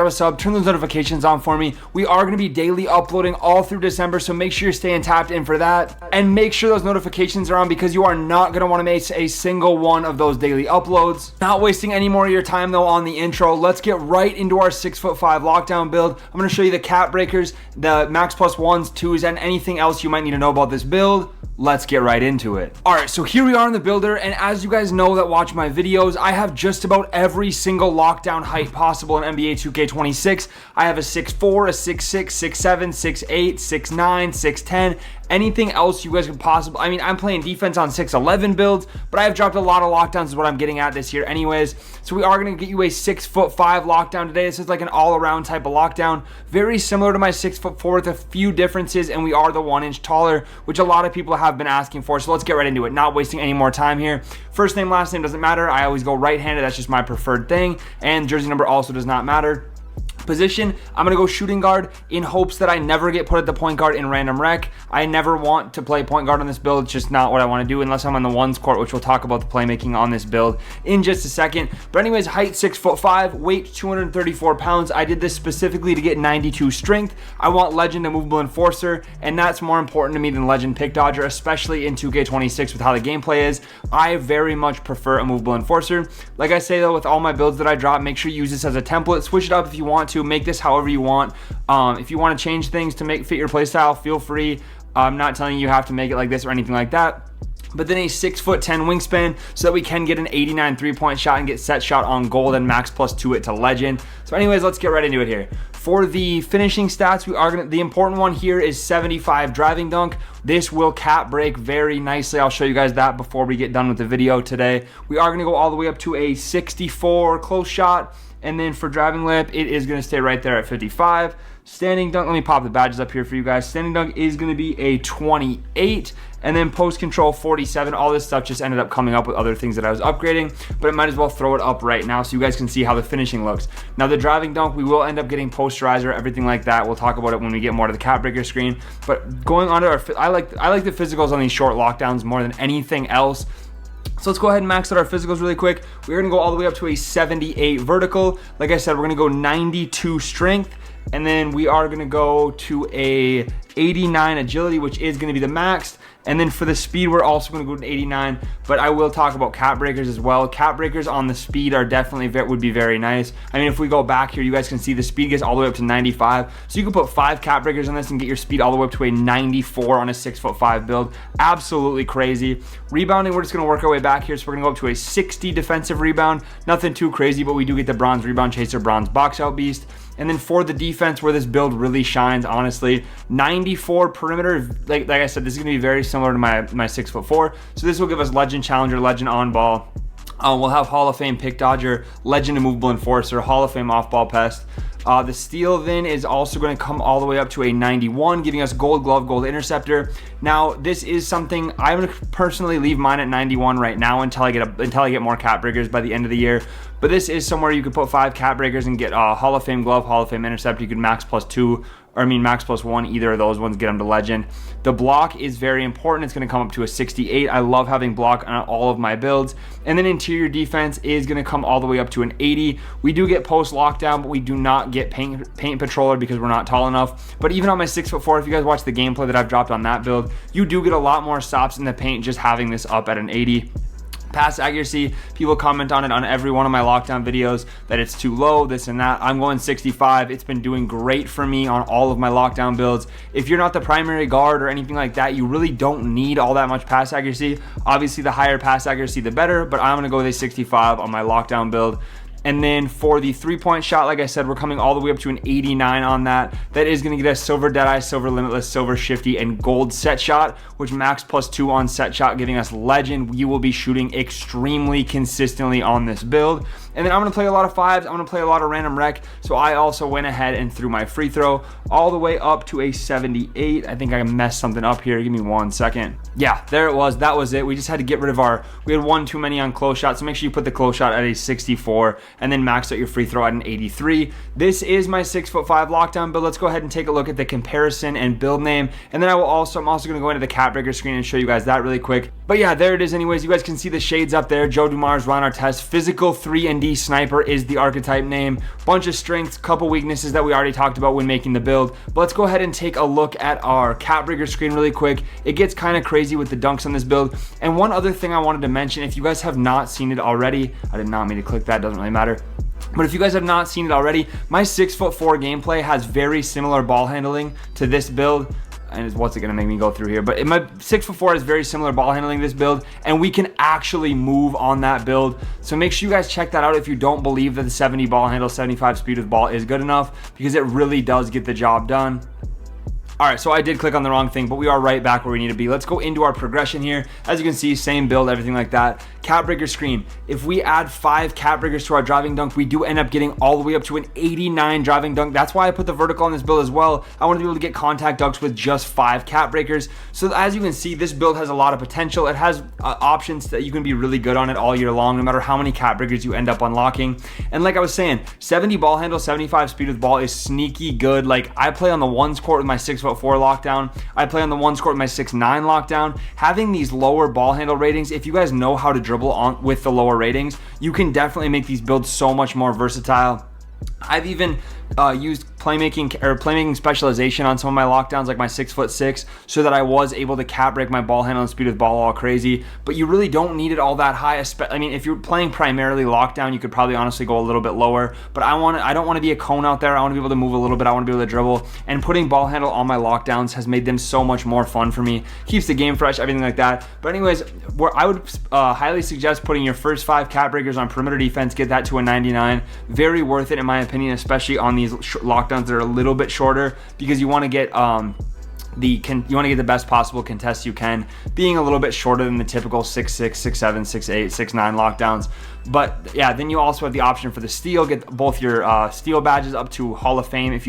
a sub, turn those notifications on for me. We are going to be daily uploading all through December, so make sure you're staying tapped in for that. And make sure those notifications are on because you are not going to want to miss a single one of those daily uploads. Not wasting any more of your time though on the intro, let's get right into our 6'5" lockdown build. I'm going to show you the cap breakers, the max plus 1s, 2s, and anything else you might need to know about this build. Let's get right into it. All right, so here we are in the builder, and as you guys know that watch my videos, I have just about every single lockdown height possible in NBA 2K26. I have a 6'4", a 6'6", 6'7", 6'8", 6'9", 6'10", anything else you guys could possibly. I mean, I'm playing defense on 6'11" builds, but I have dropped a lot of lockdowns is what I'm getting at this year anyways. So we are going to get you a 6'5" lockdown today. This is like an all-around type of lockdown, very similar to my 6'4" with a few differences, and we are the 1 inch taller, which a lot of people have been asking for. So let's get right into it, not wasting any more time here. First name, last name doesn't matter. I always go right-handed. That's just my preferred thing, and jersey number also does not matter. Position, I'm going to go shooting guard in hopes that I never get put at the point guard in random rec. I never want to play point guard on this build. It's just not what I want to do unless I'm on the ones court, which we'll talk about the playmaking on this build in just a second. But anyways, height 6'5", weight 234 pounds. I did this specifically to get 92 strength. I want legend and movable enforcer, and that's more important to me than legend pick dodger, especially in 2K26 with how the gameplay is. I very much prefer a movable enforcer. Like I say though, with all my builds that I drop, make sure you use this as a template. Switch it up if you want to. Make this however you want. If you want to change things to make fit your playstyle, feel free. I'm not telling you have to make it like this or anything like that. But then a 6'10" wingspan so that we can get an 89 3-point shot and get set shot on gold and max plus 2 it to legend. So anyways, let's get right into it here. For the finishing stats, we are the important one here is 75 driving dunk. This will cap break very nicely. I'll show you guys that before we get done with the video today. We are going to go all the way up to a 64 close shot. And then for driving lip, it is going to stay right there at 55. Standing dunk, let me pop the badges up here for you guys. Standing dunk is going to be a 28. And then post control 47. All this stuff just ended up coming up with other things that I was upgrading, but I might as well throw it up right now so you guys can see how the finishing looks. Now the driving dunk, we will end up getting posterizer, everything like that. We'll talk about it when we get more to the cap breaker screen. But going on to our, I like the physicals on these short lockdowns more than anything else. So let's go ahead and max out our physicals really quick. We're going to go all the way up to a 78 vertical. Like I said, we're going to go 92 strength. And then we are going to go to a 89 agility, which is going to be the max. And then for the speed, we're also going to go to 89. But I will talk about cap breakers as well. Cap breakers on the speed are definitely would be very nice. I mean, if we go back here, you guys can see the speed gets all the way up to 95. So you can put 5 cap breakers on this and get your speed all the way up to a 94 on a 6'5" build. Absolutely crazy. Rebounding, we're just going to work our way back here. So we're going to go up to a 60 defensive rebound. Nothing too crazy, but we do get the bronze rebound chaser, bronze box out beast. And then for the defense, where this build really shines, honestly, 94 perimeter. Like I said, this is going to be very similar to my 6'4". So this will give us legend challenger, legend on ball. We'll have Hall of Fame pick dodger, legend immovable enforcer, Hall of Fame off ball pest. The steal then is also going to come all the way up to a 91, giving us gold glove, gold interceptor. Now, this is something I'm going to personally leave mine at 91 right now until I get more cap breakers by the end of the year. But this is somewhere you could put 5 cap breakers and get Hall of Fame glove, Hall of Fame interceptor. You could max plus 2. Or I mean max plus 1, either of those ones get them to legend. The block is very important. It's going to come up to a 68. I love having block on all of my builds. And then interior defense is going to come all the way up to an 80. We do get post lockdown, but we do not get paint patroller because we're not tall enough. But even on my 6'4", if you guys watch the gameplay that I've dropped on that build, you do get a lot more stops in the paint just having this up at an 80. Pass accuracy, people comment on it on every one of my lockdown videos that it's too low, this and that. I'm going 65. It's been doing great for me on all of my lockdown builds. If you're not the primary guard or anything like that, you really don't need all that much pass accuracy. Obviously, the higher pass accuracy, the better, but I'm going to go with a 65 on my lockdown build. And then for the 3-point shot, like I said, we're coming all the way up to an 89 on that. That is going to get us silver Deadeye, silver Limitless, silver Shifty, and gold set shot, which max plus 2 on set shot, giving us legend. We will be shooting extremely consistently on this build. And then I'm going to play a lot of 5s. I'm going to play a lot of random rec. So I also went ahead and threw my free throw all the way up to a 78. I think I messed something up here. Give me 1 second. Yeah, there it was. That was it. We just had to get rid of we had one too many on close shot. So make sure you put the close shot at a 64 and then max out your free throw at an 83. This is my 6'5" lockdown build. Let's go ahead and take a look at the comparison and build name. And then I'm also going to go into the cap breaker screen and show you guys that really quick. But yeah, there it is anyways. You guys can see the shades up there. Joe Dumars, Ron Artest, physical 3 and D&D Sniper is the archetype name. Bunch of strengths, couple weaknesses that we already talked about when making the build. But let's go ahead and take a look at our Catbreaker screen really quick. It gets kind of crazy with the dunks on this build. And one other thing I wanted to mention, if you guys have not seen it already, I did not mean to click that, doesn't really matter. But if you guys have not seen it already, my 6'4" gameplay has very similar ball handling to this build. And what's it gonna make me go through here? But my 6'4" has very similar ball handling to this build, and we can actually move on that build. So make sure you guys check that out if you don't believe that the 70 ball handle, 75 speed with ball is good enough, because it really does get the job done. All right, so I did click on the wrong thing, but we are right back where we need to be. Let's go into our progression here. As you can see, same build, everything like that. Catbreaker screen. If we add 5 Catbreakers to our driving dunk, we do end up getting all the way up to an 89 driving dunk. That's why I put the vertical on this build as well. I want to be able to get contact dunks with just 5 Catbreakers. So as you can see, this build has a lot of potential. It has options that you can be really good on it all year long, no matter how many Catbreakers you end up unlocking. And like I was saying, 70 ball handle, 75 speed with ball is sneaky good. Like, I play on the 1s court with my 6'4" lockdown. I play on the 1s court with my 6'9" lockdown. Having these lower ball handle ratings, if you guys know how to dribble on with the lower ratings, you can definitely make these builds so much more versatile. I've even used playmaking specialization on some of my lockdowns, like my 6'6", so that I was able to cap break my ball handle and speed with ball all crazy. But you really don't need it all that high. I mean, if you're playing primarily lockdown, you could probably honestly go a little bit lower. But I don't want to be a cone out there. I want to be able to move a little bit. I want to be able to dribble. And putting ball handle on my lockdowns has made them so much more fun for me. Keeps the game fresh, everything like that. But anyways, I would highly suggest putting your first 5 Cat breakers on perimeter defense. Get that to a 99. Very worth it in my opinion, especially on these lockdowns that are a little bit shorter, because you want to get the best possible contest you can, being a little bit shorter than the typical 6'6", 6'7", 6'8", 6'9" lockdowns. But yeah, then you also have the option for the steal, get both your steal badges up to Hall of Fame if you